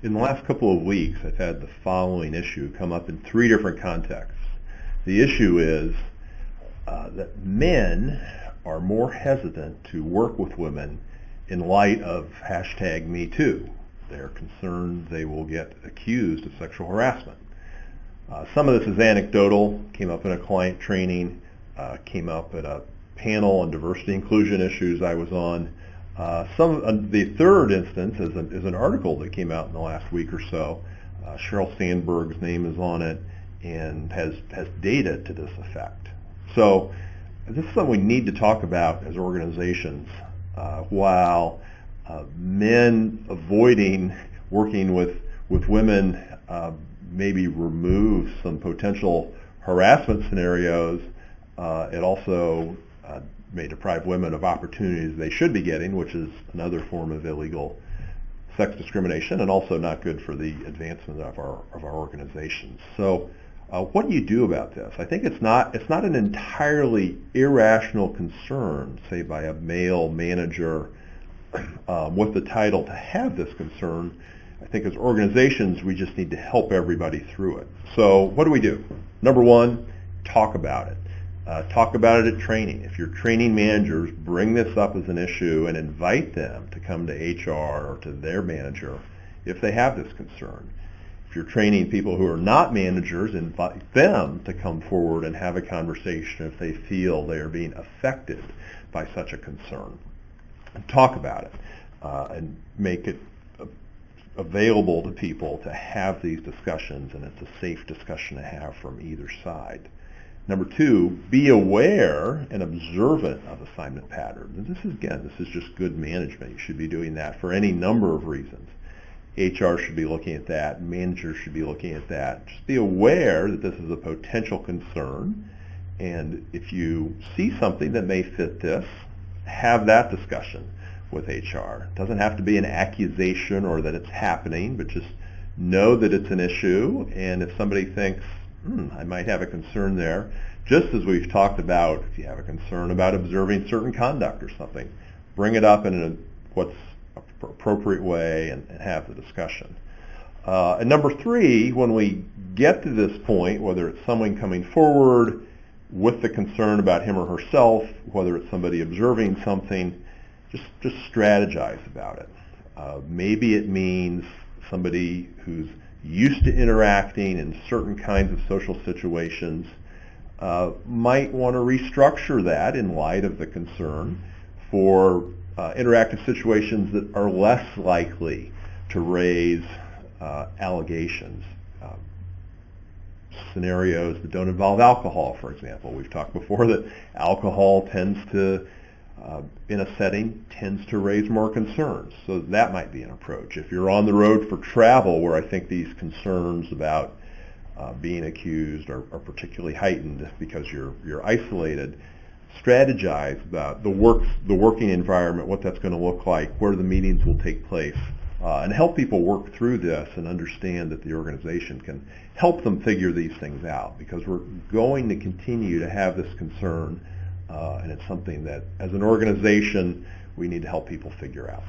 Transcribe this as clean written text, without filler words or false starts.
In the last couple of weeks, I've had the following issue come up in 3 different contexts. The issue is that men are more hesitant to work with women in light of #MeToo. They're concerned they will get accused of sexual harassment. Some of this is anecdotal, came up in a client training, came up at a panel on diversity inclusion issues I was on. The third instance is an article that came out in the last week or so. Sheryl Sandberg's name is on it and has data to this effect. So this is something we need to talk about as organizations. While men avoiding working with women maybe removes some potential harassment scenarios, it also may deprive women of opportunities they should be getting, which is another form of illegal sex discrimination and also not good for the advancement of our organizations. So what do you do about this? I think it's not an entirely irrational concern, say by a male manager with the title, to have this concern. I think as organizations we just need to help everybody through it. So what do? Number one, talk about it. Talk about it at training. If you're training managers, bring this up as an issue and invite them to come to HR or to their manager if they have this concern. If you're training people who are not managers, invite them to come forward and have a conversation if they feel they are being affected by such a concern. And talk about it and make it available to people to have these discussions, and it's a safe discussion to have from either side. Number two, be aware and observant of assignment patterns. And this is just good management. You should be doing that for any number of reasons. HR should be looking at that. Managers should be looking at that. Just be aware that this is a potential concern. And if you see something that may fit this, have that discussion with HR. It doesn't have to be an accusation or that it's happening, but just know that it's an issue. And if somebody thinks, I might have a concern there, just as we've talked about, if you have a concern about observing certain conduct or something, bring it up in what's appropriate way and have the discussion. And number three, when we get to this point, whether it's someone coming forward with the concern about him or herself, whether it's somebody observing something, just strategize about it. Maybe it means somebody who's used to interacting in certain kinds of social situations might want to restructure that in light of the concern for interactive situations that are less likely to raise allegations. Scenarios that don't involve alcohol, for example. We've talked before that alcohol tends to, in a setting, tends to raise more concerns. So that might be an approach. If you're on the road for travel, where I think these concerns about being accused are particularly heightened because you're isolated, strategize about the working environment, what that's going to look like, where the meetings will take place, and help people work through this and understand that the organization can help them figure these things out, because we're going to continue to have this concern, and it's something that as an organization we need to help people figure out.